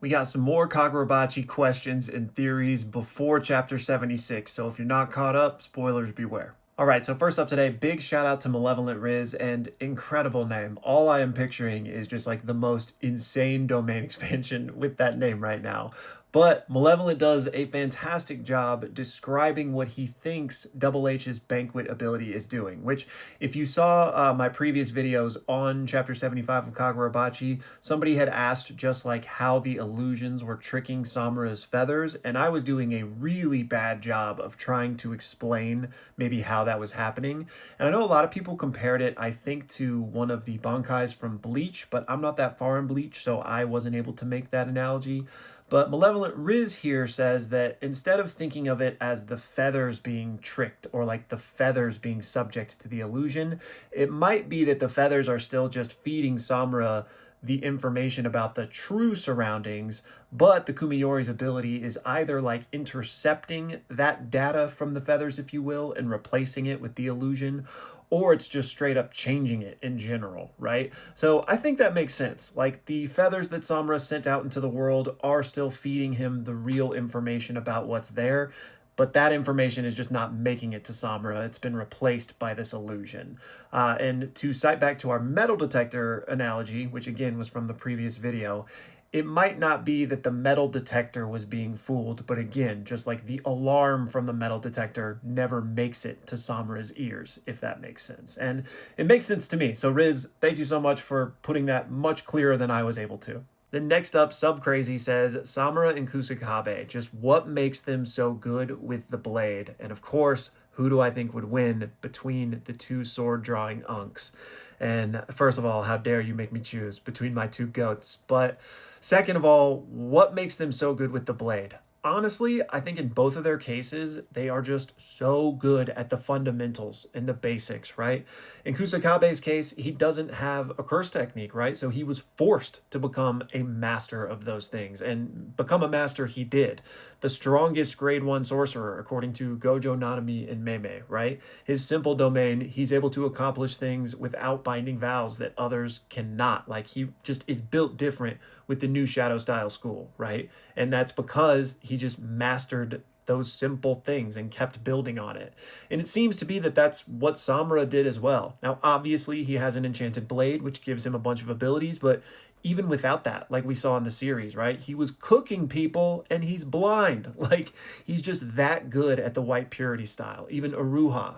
We got some more Kagurabachi questions and theories before chapter 76, so if you're not caught up, spoilers beware. All right, so first up today, big shout out to Malevolent Riz and incredible name. All I am picturing is just like the most insane domain expansion with that name right now. But Malevolent does a fantastic job describing what he thinks Double H's banquet ability is doing, which, if you saw my previous videos on chapter 75 of Kagurabachi, somebody had asked just like how the illusions were tricking Samura's feathers, and I was doing a really bad job of trying to explain maybe how that was happening. And I know a lot of people compared it, I think, to one of the Bankais from Bleach, but I'm not that far in Bleach, so I wasn't able to make that analogy. But Malevolent Riz here says that instead of thinking of it as the feathers being tricked or like the feathers being subject to the illusion, it might be that the feathers are still just feeding Samura the information about the true surroundings, but the Kumiyori's ability is either like intercepting that data from the feathers, if you will, and replacing it with the illusion, or it's just straight up changing it in general, right? So I think that makes sense. Like the feathers that Samura sent out into the world are still feeding him the real information about what's there, but that information is just not making it to Samura. It's been replaced by this illusion. And to cite back to our metal detector analogy, which again was from the previous video, it might not be that the metal detector was being fooled, but again, just like the alarm from the metal detector never makes it to Samura's ears, if that makes sense. And it makes sense to me. So Riz, thank you so much for putting that much clearer than I was able to. Then next up, Subcrazy says, Samura and Kusakabe, just what makes them so good with the blade? And of course, who do I think would win between the two sword drawing unks? And first of all, how dare you make me choose between my two goats? But second of all, what makes them so good with the blade? Honestly, I think in both of their cases, they are just so good at the fundamentals and the basics, right? In Kusakabe's case, he doesn't have a curse technique, right? So he was forced to become a master of those things, and become a master he did. The strongest grade 1 sorcerer, according to Gojo Nanami and Meme, right? His simple domain, he's able to accomplish things without binding vows that others cannot. Like, he just is built different with the new Shadow Style school, right? And that's because he just mastered those simple things and kept building on it. And it seems to be that that's what Samura did as well. Now, obviously, he has an enchanted blade, which gives him a bunch of abilities, but even without that, like we saw in the series, right? He was cooking people and he's blind. Like, he's just that good at the white purity style. Even Aruha,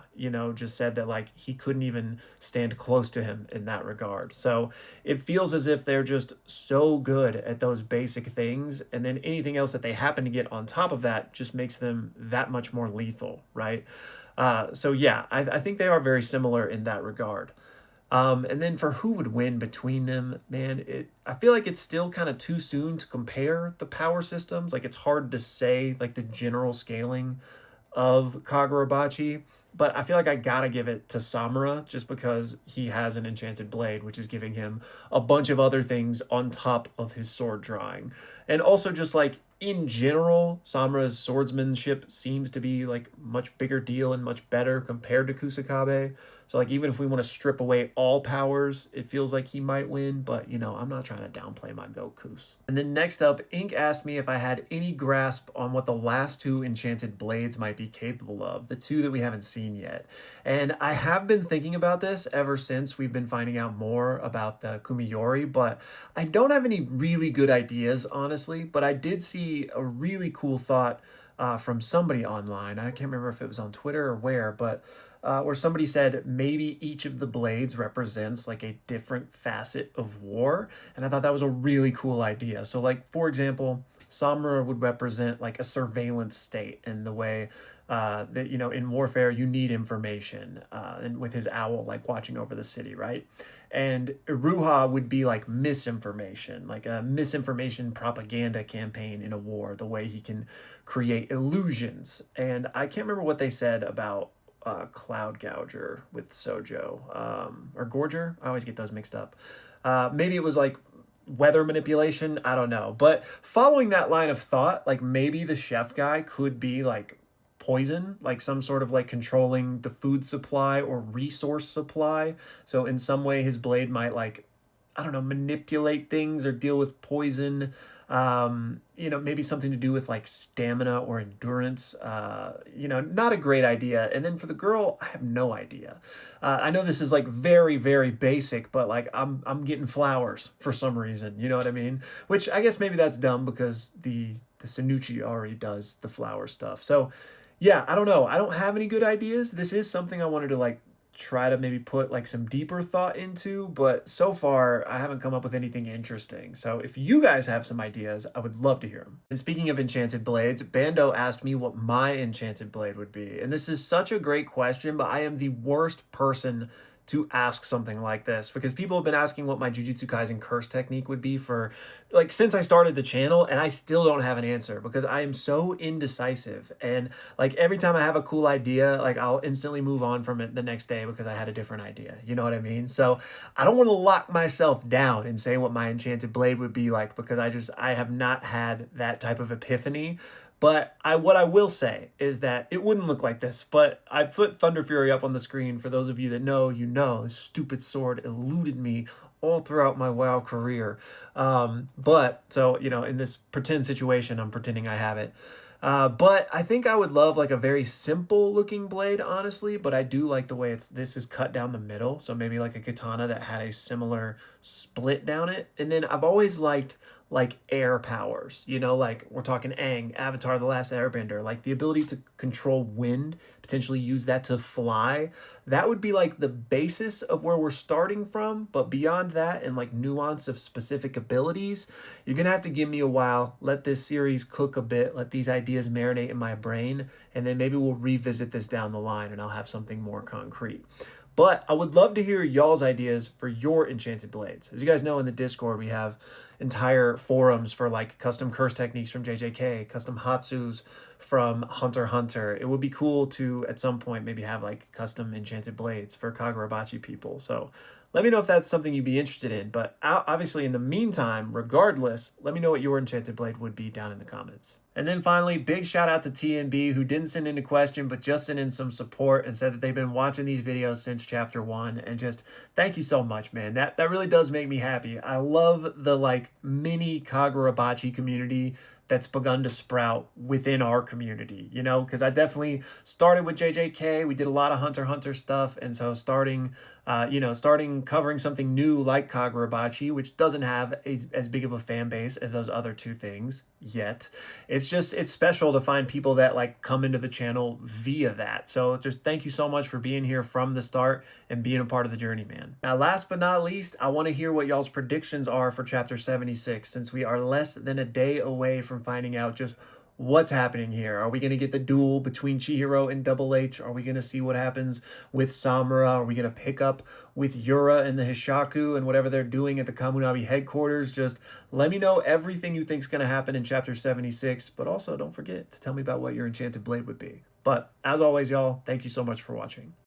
just said that like he couldn't even stand close to him in that regard. So it feels as if they're just so good at those basic things, and then anything else that they happen to get on top of that just makes them that much more lethal, right? So yeah, I think they are very similar in that regard. And then for who would win between them, man, I feel like it's still kind of too soon to compare the power systems. Like, it's hard to say like the general scaling of Kagurabachi, but I feel like I gotta give it to Samura just because he has an enchanted blade, which is giving him a bunch of other things on top of his sword drawing. And also just like in general, Samura's swordsmanship seems to be like much bigger deal and much better compared to Kusakabe. So like even if we want to strip away all powers, it feels like he might win, but I'm not trying to downplay my Gokus. And then next up, Ink asked me if I had any grasp on what the last two enchanted blades might be capable of, the two that we haven't seen yet. And I have been thinking about this ever since we've been finding out more about the Kumiyori, but I don't have any really good ideas, honestly, but I did see a really cool thought from somebody online. I can't remember if it was on Twitter or where somebody said maybe each of the blades represents like a different facet of war. And I thought that was a really cool idea. So like, for example, Samura would represent like a surveillance state in the way that, in warfare, you need information, and with his owl, like watching over the city, right? And Iruha would be like misinformation, like a misinformation propaganda campaign in a war, the way he can create illusions. And I can't remember what they said about Cloud Gouger with Sojo, or Gorger. I always get those mixed up. Maybe it was like weather manipulation. I don't know. But following that line of thought, like maybe the chef guy could be like poison, like some sort of like controlling the food supply or resource supply. So in some way his blade might like, I don't know, manipulate things or deal with poison. Maybe something to do with like stamina or endurance. Not a great idea. And then for the girl, I have no idea. I know this is like very, very basic, but like I'm getting flowers for some reason. You know what I mean? Which I guess maybe that's dumb because the Sanucci already does the flower stuff. So yeah, I don't know. I don't have any good ideas. This is something I wanted to like try to maybe put like some deeper thought into, but so far I haven't come up with anything interesting. So if you guys have some ideas, I would love to hear them. And speaking of enchanted blades, Bando asked me what my enchanted blade would be. And this is such a great question, but I am the worst person to ask something like this because people have been asking what my Jujutsu Kaisen curse technique would be for like since I started the channel, and I still don't have an answer because I am so indecisive. And like every time I have a cool idea, like I'll instantly move on from it the next day because I had a different idea. You know what I mean? So I don't want to lock myself down and say what my enchanted blade would be like because I have not had that type of epiphany. But what I will say is that it wouldn't look like this. But I put Thunder Fury up on the screen for those of you that know. You know, this stupid sword eluded me all throughout my WoW career. But so in this pretend situation, I'm pretending I have it. But I think I would love like a very simple looking blade, honestly. But I do like the way this is cut down the middle. So maybe like a katana that had a similar split down it. And then I've always liked like air powers, like we're talking Aang, Avatar The Last Airbender, like the ability to control wind, potentially use that to fly. That would be like the basis of where we're starting from. But beyond that and like nuance of specific abilities, you're going to have to give me a while, let this series cook a bit, let these ideas marinate in my brain, and then maybe we'll revisit this down the line and I'll have something more concrete. But I would love to hear y'all's ideas for your enchanted blades. As you guys know, in the Discord, we have entire forums for like custom curse techniques from JJK, custom Hatsus from Hunter x Hunter. It would be cool to, at some point, maybe have like custom enchanted blades for Kagurabachi people. So let me know if that's something you'd be interested in. But obviously, in the meantime, regardless, let me know what your enchanted blade would be down in the comments. And then finally, big shout out to TNB, who didn't send in a question, but just sent in some support and said that they've been watching these videos since chapter 1. And just thank you so much, man. That really does make me happy. I love the like mini Kagurabachi community that's begun to sprout within our community, because I definitely started with JJK. We did a lot of Hunter x Hunter stuff. And so starting covering something new like Kagurabachi, which doesn't have as big of a fan base as those other two things yet. It's special to find people that like come into the channel via that. So just thank you so much for being here from the start and being a part of the journey, man. Now, last but not least, I want to hear what y'all's predictions are for chapter 76, since we are less than a day away from finding out just what's happening here. Are we going to get the duel between Chihiro and Double H? Are we going to see what happens with Samura? Are we going to pick up with Yura and the Hishaku and whatever they're doing at the Kamunabi headquarters? Just let me know everything you think is going to happen in chapter 76, but also don't forget to tell me about what your enchanted blade would be. But as always, y'all, thank you so much for watching.